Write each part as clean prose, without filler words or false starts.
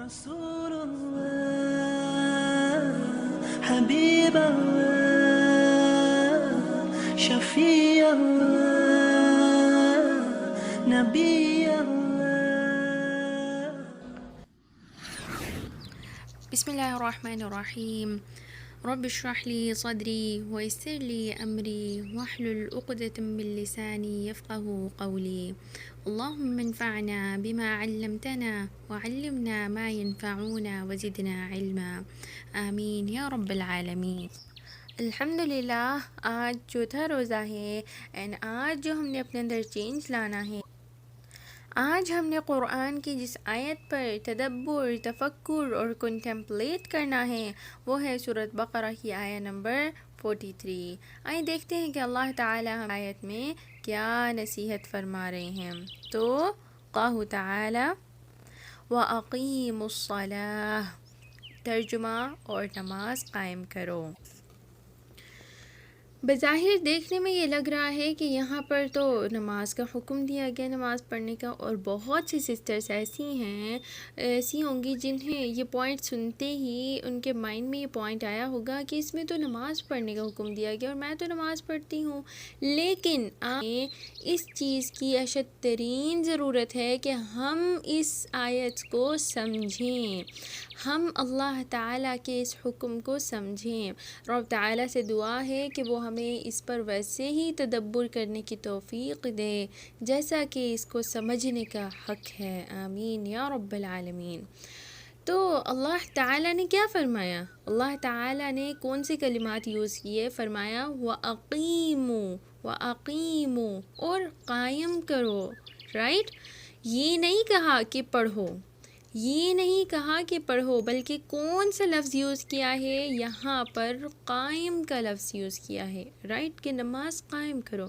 رسول الله حبيب الله شفيع الله نبي الله. بسم الله الرحمن الرحيم. رب اشرح لي صدري ويسر لي أمري واحلل عقدة من لساني يفقه قولي. اللهم انفعنا بما علمتنا وعلمنا ما ينفعنا وزدنا علما. آمین یا رب العالمین. الحمدللہ آج چوتھا روزہ ہے اینڈ آج جو ہم نے اپنے اندر چینج لانا ہے، آج ہم نے قرآن کی جس آیت پر تدبر، تفکر اور کنٹمپلیٹ کرنا ہے وہ ہے سورۃ بقرہ کی آیت نمبر 43۔ آئیے دیکھتے ہیں کہ اللہ تعالیٰ آیت میں کیا نصیحت فرما رہے ہیں۔ تو اللہ تعالیٰ وَأَقِیمُوا الصَّلَاةَ، ترجمہ اور نماز قائم کرو۔ بظاہر دیکھنے میں یہ لگ رہا ہے کہ یہاں پر تو نماز کا حکم دیا گیا، نماز پڑھنے کا، اور بہت سی سسٹرز ایسی ہوں گی جنہیں یہ پوائنٹ سنتے ہی ان کے مائنڈ میں یہ پوائنٹ آیا ہوگا کہ اس میں تو نماز پڑھنے کا حکم دیا گیا اور میں تو نماز پڑھتی ہوں۔ لیکن اس چیز کی اشد ترین ضرورت ہے کہ ہم اس آیت کو سمجھیں، ہم اللہ تعالیٰ کے اس حکم کو سمجھیں۔ رب تعالیٰ سے دعا ہے کہ وہ ہمیں اس پر ویسے ہی تدبر کرنے کی توفیق دے جیسا کہ اس کو سمجھنے کا حق ہے۔ آمین یا رب العالمین۔ تو اللہ تعالیٰ نے کیا فرمایا؟ اللہ تعالیٰ نے کون سے کلمات یوز کیے؟ فرمایا وَأَقِیمُوا، وَأَقِیمُوا، اور قائم کرو، رائٹ؟ یہ نہیں کہا کہ پڑھو، یہ نہیں کہا کہ پڑھو، بلکہ کون سا لفظ یوز کیا ہے؟ یہاں پر قائم کا لفظ یوز کیا ہے، رائٹ؟ کہ نماز قائم کرو۔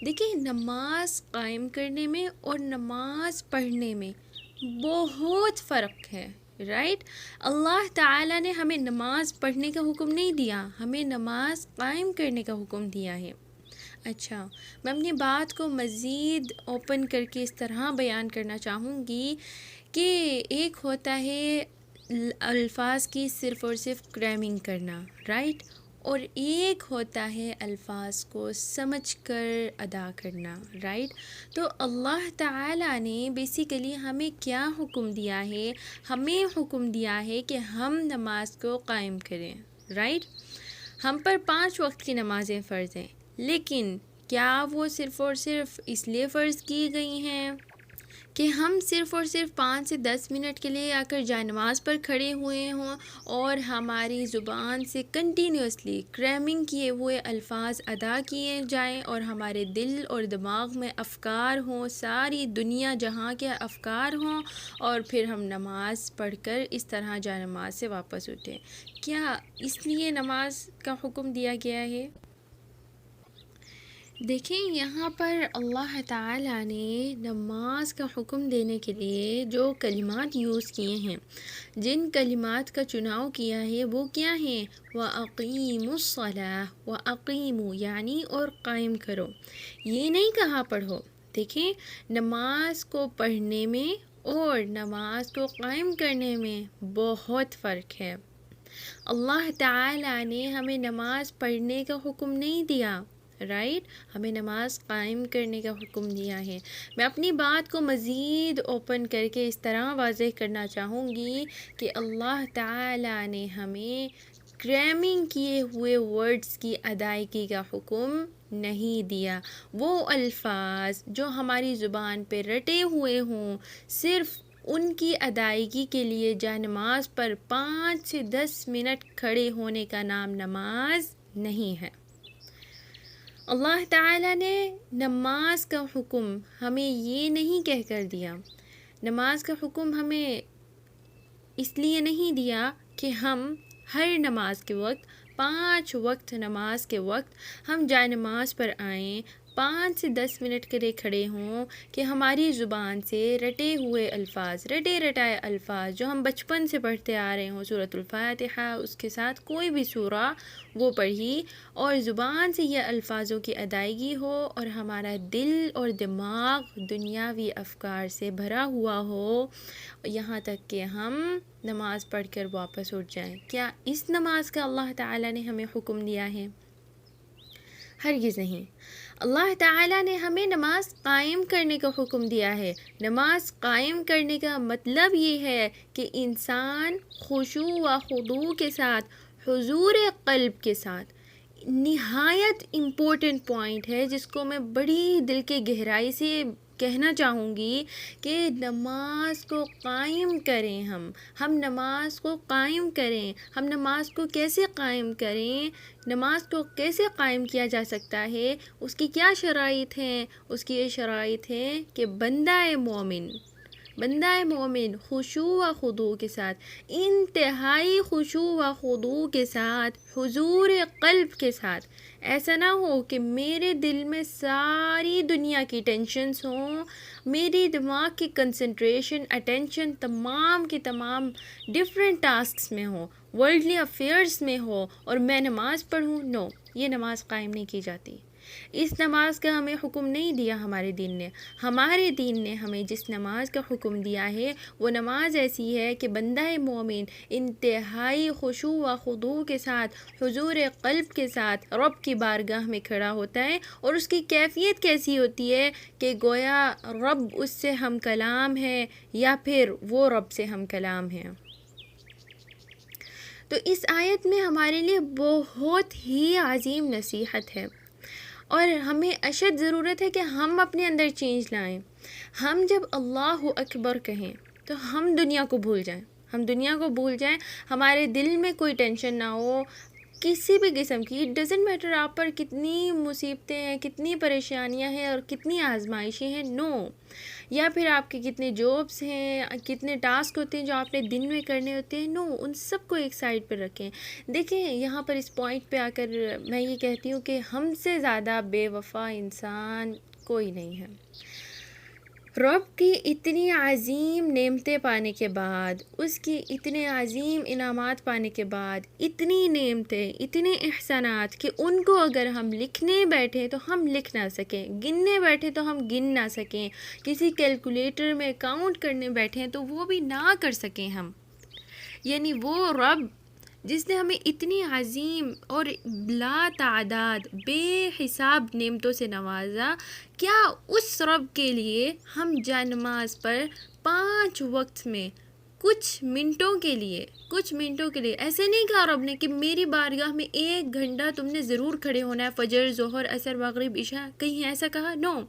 دیکھیں، نماز قائم کرنے میں اور نماز پڑھنے میں بہت فرق ہے، رائٹ؟ اللہ تعالیٰ نے ہمیں نماز پڑھنے کا حکم نہیں دیا، ہمیں نماز قائم کرنے کا حکم دیا ہے۔ اچھا، میں اپنی بات کو مزید اوپن کر کے اس طرح بیان کرنا چاہوں گی کہ ایک ہوتا ہے الفاظ کی صرف اور صرف کریمنگ کرنا، رائٹ؟ اور ایک ہوتا ہے الفاظ کو سمجھ کر ادا کرنا، رائٹ؟ تو اللہ تعالیٰ نے بیسیکلی ہمیں کیا حکم دیا ہے؟ ہمیں حکم دیا ہے کہ ہم نماز کو قائم کریں، رائٹ؟ ہم پر 5 وقت کی نمازیں فرض ہیں، لیکن کیا وہ صرف اور صرف اس لیے فرض کی گئی ہیں کہ ہم صرف اور صرف 5 سے 10 منٹ کے لیے آ کر جائے نماز پر کھڑے ہوئے ہوں اور ہماری زبان سے کنٹینیوسلی کریمنگ کیے ہوئے الفاظ ادا کیے جائیں اور ہمارے دل اور دماغ میں افکار ہوں، ساری دنیا جہاں کے افکار ہوں، اور پھر ہم نماز پڑھ کر اس طرح جائے نماز سے واپس اٹھیں؟ کیا اس لیے نماز کا حکم دیا گیا ہے؟ دیکھیں، یہاں پر اللہ تعالیٰ نے نماز کا حکم دینے کے لیے جو کلمات یوز کیے ہیں، جن کلمات کا چناؤ کیا ہے وہ کیا ہیں؟ وَأَقِیمُوا الصَّلَاةَ، وَأَقِیمُوا یعنی اور قائم کرو، یہ نہیں کہا پڑھو۔ دیکھیں، نماز کو پڑھنے میں اور نماز کو قائم کرنے میں بہت فرق ہے۔ اللہ تعالیٰ نے ہمیں نماز پڑھنے کا حکم نہیں دیا، رائٹ؟ ہمیں نماز قائم کرنے کا حکم دیا ہے۔ میں اپنی بات کو مزید اوپن کر کے اس طرح واضح کرنا چاہوں گی کہ اللہ تعالیٰ نے ہمیں کریمنگ کیے ہوئے ورڈز کی ادائیگی کا حکم نہیں دیا۔ وہ الفاظ جو ہماری زبان پہ رٹے ہوئے ہوں، صرف ان کی ادائیگی کے لیے جائے نماز پر 5 سے 10 منٹ کھڑے ہونے کا نام نماز نہیں ہے۔ اللہ تعالیٰ نے نماز کا حکم ہمیں یہ نہیں کہہ کر دیا، نماز کا حکم ہمیں اس لیے نہیں دیا کہ ہم ہر نماز کے وقت، 5 وقت نماز کے وقت ہم جائے نماز پر آئیں 5 سے 10 منٹ کے لیے کھڑے ہوں کہ ہماری زبان سے رٹے ہوئے الفاظ، رٹے رٹائے الفاظ جو ہم بچپن سے پڑھتے آ رہے ہوں، سورۃ الفاتحہ، اس کے ساتھ کوئی بھی سورہ وہ پڑھی، اور زبان سے یہ الفاظوں کی ادائیگی ہو اور ہمارا دل اور دماغ دنیاوی افکار سے بھرا ہوا ہو، یہاں تک کہ ہم نماز پڑھ کر واپس اٹھ جائیں۔ کیا اس نماز کا اللہ تعالیٰ نے ہمیں حکم دیا ہے؟ ہرگز نہیں۔ اللہ تعالیٰ نے ہمیں نماز قائم کرنے کا حکم دیا ہے۔ نماز قائم کرنے کا مطلب یہ ہے کہ انسان خشوع و خضوع کے ساتھ، حضور قلب کے ساتھ، نہایت امپورٹنٹ پوائنٹ ہے جس کو میں بڑی دل کے گہرائی سے کہنا چاہوں گی کہ نماز کو قائم کریں۔ ہم نماز کو قائم کریں۔ ہم نماز کو کیسے قائم کریں؟ نماز کو کیسے قائم کیا جا سکتا ہے؟ اس کی کیا شرائط ہیں؟ اس کی یہ شرائط ہیں کہ بندہ مومن خشوع و خضوع کے ساتھ، انتہائی خشوع و خضوع کے ساتھ، حضور قلب کے ساتھ، ایسا نہ ہو کہ میرے دل میں ساری دنیا کی ٹینشنز ہوں، میری دماغ کی کنسنٹریشن، اٹینشن تمام کی تمام ڈفرینٹ ٹاسکس میں ہو، ورلڈلی افیئرز میں ہو، اور میں نماز پڑھوں۔ نو، یہ نماز قائم نہیں کی جاتی۔ اس نماز کا ہمیں حکم نہیں دیا ہمارے دین نے۔ ہمارے دین نے ہمیں جس نماز کا حکم دیا ہے وہ نماز ایسی ہے کہ بندہ مومن انتہائی خشوع و خضوع کے ساتھ، حضور قلب کے ساتھ رب کی بارگاہ میں کھڑا ہوتا ہے، اور اس کی کیفیت کیسی ہوتی ہے کہ گویا رب اس سے ہم کلام ہے یا پھر وہ رب سے ہم کلام ہیں۔ تو اس آیت میں ہمارے لیے بہت ہی عظیم نصیحت ہے، اور ہمیں اشد ضرورت ہے کہ ہم اپنے اندر چینج لائیں۔ ہم جب اللہ اکبر کہیں تو ہم دنیا کو بھول جائیں، ہمارے دل میں کوئی ٹینشن نہ ہو کسی بھی قسم کی۔ اٹ ڈزنٹ میٹر آپ پر کتنی مصیبتیں ہیں، کتنی پریشانیاں ہیں اور کتنی آزمائشیں ہیں، نو، یا پھر آپ کے کتنے جابس ہیں، کتنے ٹاسک ہوتے ہیں جو آپ نے دن میں کرنے ہوتے ہیں، نو، ان سب کو ایک سائڈ پر رکھیں۔ دیکھیں یہاں پر اس پوائنٹ پہ آ کر میں یہ کہتی ہوں کہ ہم سے زیادہ بے وفا انسان کوئی نہیں ہے۔ رب کی اتنی عظیم نعمتیں پانے کے بعد، اس کی اتنے عظیم انعامات پانے کے بعد، اتنی نعمتیں، اتنے احسانات کہ ان کو اگر ہم لکھنے بیٹھیں تو ہم لکھ نہ سکیں، گننے بیٹھیں تو ہم گن نہ سکیں، کسی کیلکولیٹر میں کاؤنٹ کرنے بیٹھیں تو وہ بھی نہ کر سکیں ہم، یعنی وہ رب جس نے ہمیں اتنی عظیم اور لا تعداد بے حساب نعمتوں سے نوازا، کیا اس رب کے لیے ہم جا نماز پر 5 وقت میں کچھ منٹوں کے لیے ایسے نہیں کہا رب نے کہ میری بارگاہ میں 1 گھنٹہ تم نے ضرور کھڑے ہونا ہے، فجر، ظہر، عصر، مغرب، عشاء، کہیں ایسا کہا؟ نو۔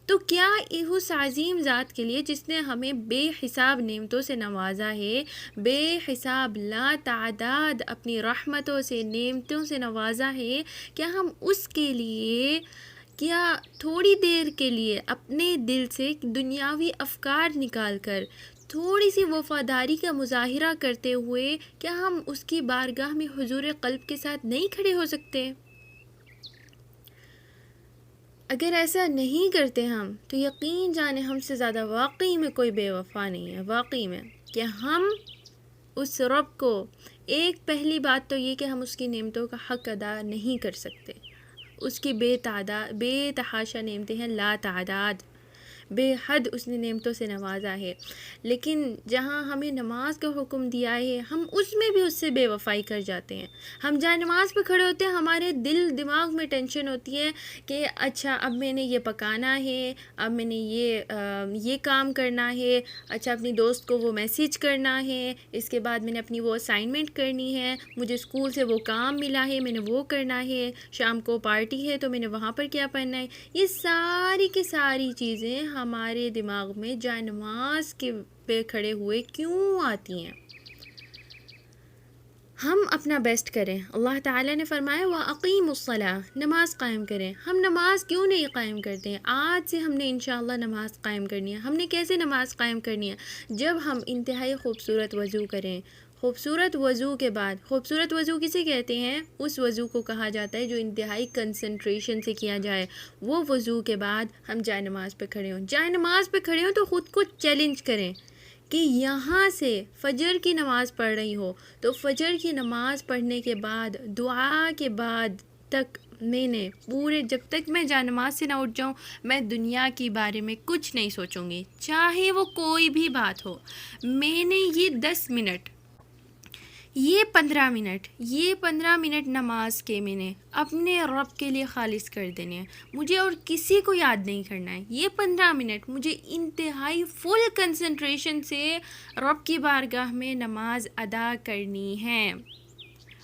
تو کیا اس عظیم ذات کے لیے جس نے ہمیں بے حساب نعمتوں سے نوازا ہے، بے حساب لا تعداد اپنی رحمتوں سے، نعمتوں سے نوازا ہے، کیا ہم اس کے لیے کیا تھوڑی دیر کے لیے اپنے دل سے دنیاوی افکار نکال کر تھوڑی سی وفاداری کا مظاہرہ کرتے ہوئے کیا ہم اس کی بارگاہ میں حضور قلب کے ساتھ نہیں کھڑے ہو سکتے؟ اگر ایسا نہیں کرتے ہم تو یقین جانے ہم سے زیادہ واقعی میں کوئی بے وفا نہیں ہے، واقعی میں، کہ ہم اس رب کو، ایک پہلی بات تو یہ کہ ہم اس کی نعمتوں کا حق ادا نہیں کر سکتے، اس کی بے تحاشا نعمتیں ہیں، لا تعداد، بے حد اس نے نعمتوں سے نوازا ہے، لیکن جہاں ہمیں نماز کا حکم دیا ہے ہم اس میں بھی اس سے بے وفائی کر جاتے ہیں۔ ہم جہاں نماز پہ کھڑے ہوتے ہیں ہمارے دماغ میں ٹینشن ہوتی ہے کہ اچھا اب میں نے یہ پکانا ہے، اب میں نے یہ کام کرنا ہے، اچھا اپنی دوست کو وہ میسیج کرنا ہے، اس کے بعد میں نے اپنی وہ اسائنمنٹ کرنی ہے، مجھے اسکول سے وہ کام ملا ہے میں نے وہ کرنا ہے، شام کو پارٹی ہے تو میں نے وہاں پر کیا پہننا ہے۔ یہ ساری کی ساری چیزیں ہمارے دماغ میں جائے نماز کے پہ کھڑے ہوئے کیوں آتی ہیں؟ ہم اپنا بیسٹ کریں۔ اللہ تعالیٰ نے فرمایا وَأَقِيمُوا الصَّلَاةَ، نماز قائم کریں۔ ہم نماز کیوں نہیں قائم کرتے ہیں؟ آج سے ہم نے انشاءاللہ نماز قائم کرنی ہے۔ ہم نے کیسے نماز قائم کرنی ہے؟ جب ہم انتہائی خوبصورت وضو کریں، خوبصورت وضو کے بعد، خوبصورت وضو کسے کہتے ہیں؟ اس وضو کو کہا جاتا ہے جو انتہائی کنسنٹریشن سے کیا جائے. وہ وضو کے بعد ہم جائے نماز پہ کھڑے ہوں. جائے نماز پہ کھڑے ہوں تو خود کو چیلنج کریں کہ یہاں سے فجر کی نماز پڑھ رہی ہو تو فجر کی نماز پڑھنے کے بعد دعا کے بعد تک میں نے پورے، جب تک میں جائے نماز سے نہ اٹھ جاؤں، میں دنیا کے بارے میں کچھ نہیں سوچوں گی، چاہے وہ کوئی بھی بات ہو. میں نے یہ 10 منٹ، یہ 15 منٹ نماز کے میں نے اپنے رب کے لیے خالص کر دینے ہیں. مجھے اور کسی کو یاد نہیں کرنا ہے. یہ 15 منٹ مجھے انتہائی فل کنسنٹریشن سے رب کی بارگاہ میں نماز ادا کرنی ہے،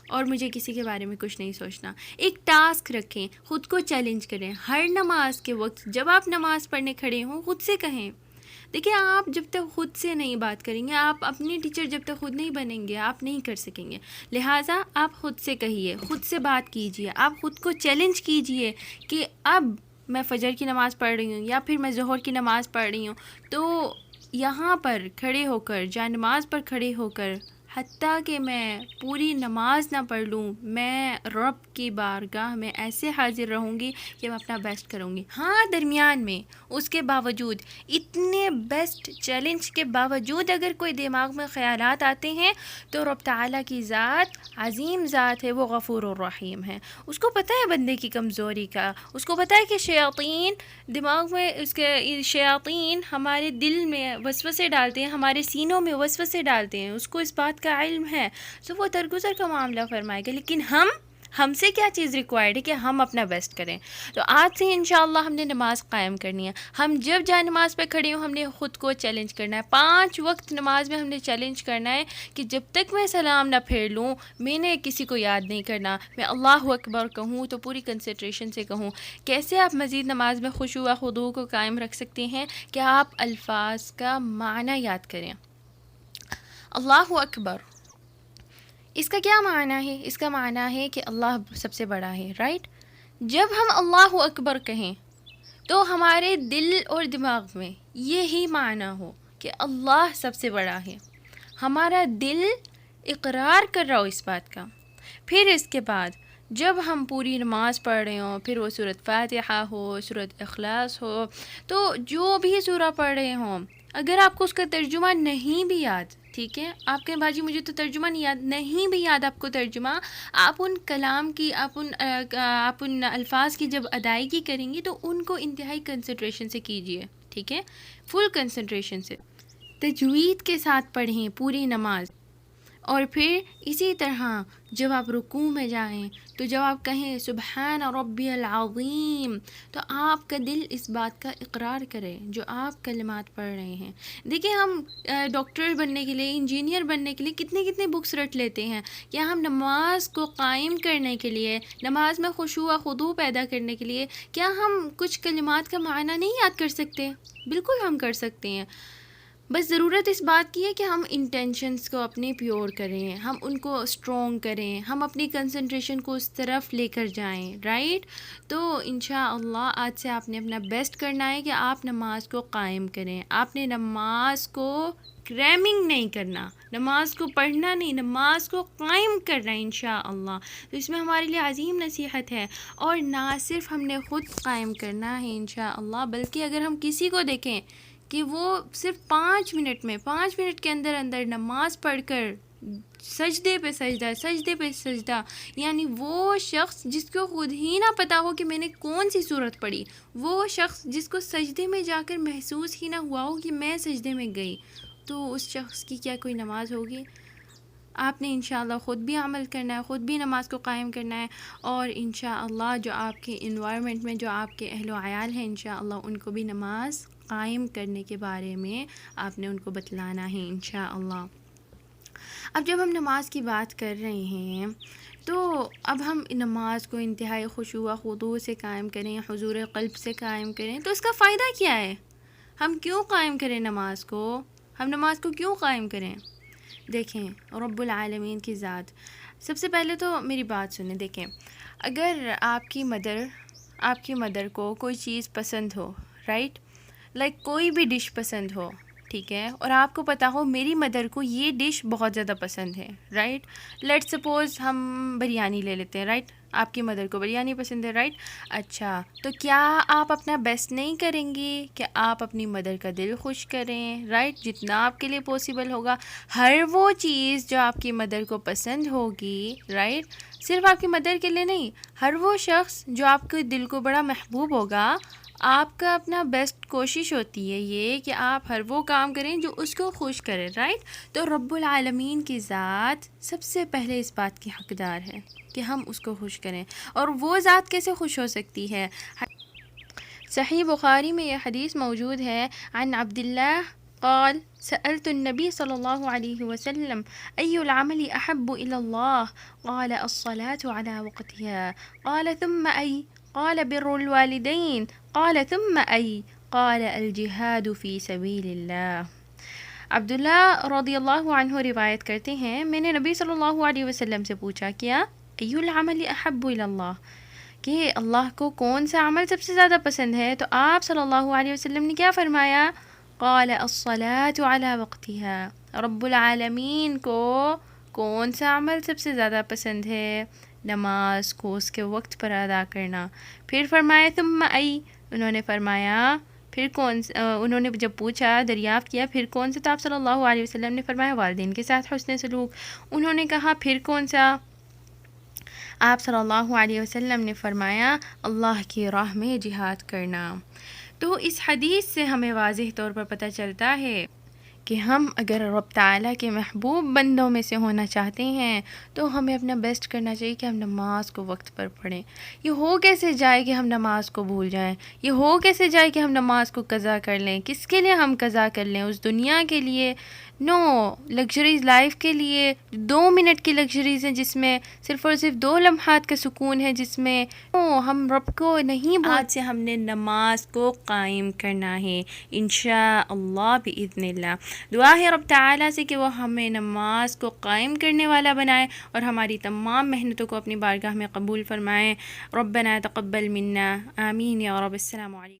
اور مجھے کسی کے بارے میں کچھ نہیں سوچنا. ایک ٹاسک رکھیں، خود کو چیلنج کریں. ہر نماز کے وقت جب آپ نماز پڑھنے کھڑے ہوں خود سے کہیں، دیکھیں آپ جب تک خود سے نہیں بات کریں گے، آپ اپنی ٹیچر جب تک خود نہیں بنیں گے آپ نہیں کر سکیں گے. لہٰذا آپ خود سے کہیے، خود سے بات کیجئے، آپ خود کو چیلنج کیجئے کہ اب میں فجر کی نماز پڑھ رہی ہوں یا پھر میں ظہر کی نماز پڑھ رہی ہوں، تو یہاں پر کھڑے ہو کر، جائے نماز پر کھڑے ہو کر، حتیٰ کہ میں پوری نماز نہ پڑھ لوں، میں رب کی بارگاہ میں ایسے حاضر رہوں گی کہ میں اپنا بیسٹ کروں گی. ہاں درمیان میں اس کے باوجود، اتنے بیسٹ چیلنج کے باوجود اگر کوئی دماغ میں خیالات آتے ہیں تو رب تعالیٰ کی ذات عظیم ذات ہے، وہ غفور الرحیم ہے. اس کو پتہ ہے بندے کی کمزوری کا، اس کو پتہ ہے کہ شیاطین دماغ میں، اس کے شیاطین ہمارے دل میں وسوسے ڈالتے ہیں، ہمارے سینوں میں وسوسے ڈالتے ہیں. اس کو اس بات کا علم ہے، تو وہ درگزر کا معاملہ فرمائے گا. لیکن ہم سے کیا چیز ریکوائرڈ ہے کہ ہم اپنا بیسٹ کریں. تو آج سے انشاءاللہ ہم نے نماز قائم کرنی ہے. ہم جب جائے نماز پہ کھڑے ہوں ہم نے خود کو چیلنج کرنا ہے. 5 وقت نماز میں ہم نے چیلنج کرنا ہے کہ جب تک میں سلام نہ پھیر لوں میں نے کسی کو یاد نہیں کرنا. میں اللہ اکبر کہوں تو پوری کنسنٹریشن سے کہوں. کیسے آپ مزید نماز میں خشوع و خضوع کو قائم رکھ سکتے ہیں کہ آپ الفاظ کا معنی یاد کریں. اللہ اکبر، اس کا کیا معنی ہے؟ اس کا معنی ہے کہ اللہ سب سے بڑا ہے، رائٹ؟ جب ہم اللہ اکبر کہیں تو ہمارے دل اور دماغ میں یہی معنی ہو کہ اللہ سب سے بڑا ہے. ہمارا دل اقرار کر رہا ہو اس بات کا. پھر اس کے بعد جب ہم پوری نماز پڑھ رہے ہوں، پھر وہ سورۃ فاتحہ ہو، سورۃ اخلاص ہو، تو جو بھی سورہ پڑھ رہے ہوں، اگر آپ کو اس کا ترجمہ نہیں بھی یاد، ٹھیک ہے، آپ کہیں باجی مجھے تو ترجمہ نہیں یاد، نہیں بھی یاد آپ کو ترجمہ، آپ ان کلام کی، آپ ان الفاظ کی جب ادائیگی کریں گی تو ان کو انتہائی کنسنٹریشن سے کیجیے، ٹھیک ہے، فل کنسنٹریشن سے تجوید کے ساتھ پڑھیں پوری نماز. اور پھر اسی طرح جب آپ رکوع میں جائیں تو جب آپ کہیں سبحان ربی العظیم تو آپ کا دل اس بات کا اقرار کرے جو آپ کلمات پڑھ رہے ہیں. دیکھیں ہم ڈاکٹر بننے کے لیے، انجینئر بننے کے لیے کتنے بکس رٹ لیتے ہیں. کیا ہم نماز کو قائم کرنے کے لیے، نماز میں خشوع و خضوع پیدا کرنے کے لیے، کیا ہم کچھ کلمات کا معنی نہیں یاد کر سکتے؟ بالکل ہم کر سکتے ہیں. بس ضرورت اس بات کی ہے کہ ہم انٹینشنز کو اپنے پیور کریں، ہم ان کو اسٹرانگ کریں، ہم اپنی کنسنٹریشن کو اس طرف لے کر جائیں، رائٹ؟ تو انشاءاللہ آج سے آپ نے اپنا بیسٹ کرنا ہے کہ آپ نماز کو قائم کریں. آپ نے نماز کو کریمنگ نہیں کرنا، نماز کو پڑھنا نہیں، نماز کو قائم کرنا ہے انشاءاللہ. تو اس میں ہمارے لیے عظیم نصیحت ہے. اور نہ صرف ہم نے خود قائم کرنا ہے انشاءاللہ، بلکہ اگر ہم کسی کو دیکھیں کہ وہ صرف 5 منٹ کے اندر نماز پڑھ کر سجدے پہ سجدہ، یعنی وہ شخص جس کو خود ہی نہ پتا ہو کہ میں نے کون سی صورت پڑھی، وہ شخص جس کو سجدے میں جا کر محسوس ہی نہ ہوا ہو کہ میں سجدے میں گئی، تو اس شخص کی کیا کوئی نماز ہوگی؟ آپ نے انشاءاللہ خود بھی عمل کرنا ہے، خود بھی نماز کو قائم کرنا ہے، اور انشاءاللہ جو آپ کے انوائرمنٹ میں جو آپ کے اہل و عیال ہیں انشاءاللہ ان کو بھی نماز قائم کرنے کے بارے میں آپ نے ان کو بتلانا ہے انشاءاللہ. اب جب ہم نماز کی بات کر رہے ہیں تو اب ہم نماز کو انتہائی خشوع و خضوع سے قائم کریں، حضور قلب سے قائم کریں، تو اس کا فائدہ کیا ہے؟ ہم کیوں قائم کریں نماز کو؟ ہم نماز کو کیوں قائم کریں؟ دیکھیں رب العالمین کی ذات، سب سے پہلے تو میری بات سنیں. دیکھیں اگر آپ کی مدر کو کوئی چیز پسند ہو، رائٹ، لائک کوئی بھی ڈش پسند ہو، ٹھیک ہے، اور آپ کو پتا ہو میری مدر کو یہ ڈش بہت زیادہ پسند ہے، رائٹ؟ لیٹ سپوز ہم بریانی لے لیتے ہیں، رائٹ؟ آپ کی مدر کو بریانی پسند ہے، رائٹ؟ اچھا، تو کیا آپ اپنا بیسٹ نہیں کریں گے کہ آپ اپنی مدر کا دل خوش کریں، رائٹ؟ جتنا آپ کے لیے پاسبل ہوگا، ہر وہ چیز جو آپ کی مدر کو پسند ہوگی، رائٹ؟ صرف آپ کی مدر کے لیے نہیں، ہر وہ شخص جو آپ کے دل کو بڑا محبوب ہوگا، آپ کا اپنا بیسٹ کوشش ہوتی ہے یہ کہ آپ ہر وہ کام کریں جو اس کو خوش کرے، رائٹ؟ تو رب العالمین کی ذات سب سے پہلے اس بات کی حقدار ہے کہ ہم اس کو خوش کریں، اور وہ ذات کیسے خوش ہو سکتی ہے؟ صحیح بخاری میں یہ حدیث موجود ہے، عن عبداللہ قال سألت النبي صلى الله عليه وسلم أي العمل أحب إلى الله قال الصلاة على وقتها قال ثم أي قال بر الوالدين قال ثم أي قال الجهاد في سبيل الله۔ عبداللہ رضی اللہ عنہ روایت کرتے ہیں، میں نے نبی صلی اللہ علیہ وسلم سے پوچھا، کیا ای العمل احب الی اللہ، کہ اللہ کو کون سا عمل سب سے زیادہ پسند ہے؟ تو آپ صلی اللہ علیہ وسلم نے کیا فرمایا؟ قال الصلاة على وقتها، رب العالمین کو کون سا عمل سب سے زیادہ پسند ہے؟ نماز کو اس کے وقت پر ادا کرنا۔ پھر فرمایا ثم ای، انہوں نے فرمایا پھر کون انہوں نے جب پوچھا، دریافت کیا پھر کون سا، تو آپ صلی اللہ علیہ وسلم نے فرمایا والدین کے ساتھ حسن سلوک۔ انہوں نے کہا پھر کون سا؟ آپ صلی اللہ علیہ وسلم نے فرمایا اللہ کی راہ میں جہاد کرنا۔ تو اس حدیث سے ہمیں واضح طور پر پتہ چلتا ہے کہ ہم اگر رب تعالیٰ کے محبوب بندوں میں سے ہونا چاہتے ہیں تو ہمیں اپنا بیسٹ کرنا چاہیے کہ ہم نماز کو وقت پر پڑھیں۔ یہ ہو کیسے جائے کہ ہم نماز کو بھول جائیں؟ یہ ہو کیسے جائے کہ ہم نماز کو قضا کر لیں؟ کس کے لیے ہم قضا کر لیں؟ اس دنیا کے لیے؟ نو، لگژریز لائف کے لیے، 2 منٹ کی لگژریز ہیں جس میں صرف اور صرف 2 لمحات کا سکون ہے، جس میں ہم رب کو نہیں آج سے ہم نے نماز کو قائم کرنا ہے انشاءاللہ بإذن اللہ۔ دعا ہے رب تعالیٰ سے کہ وہ ہمیں نماز کو قائم کرنے والا بنائے اور ہماری تمام محنتوں کو اپنی بارگاہ میں قبول فرمائے۔ ربنا تقبل منا، آمین یا رب۔ السلام علیکم۔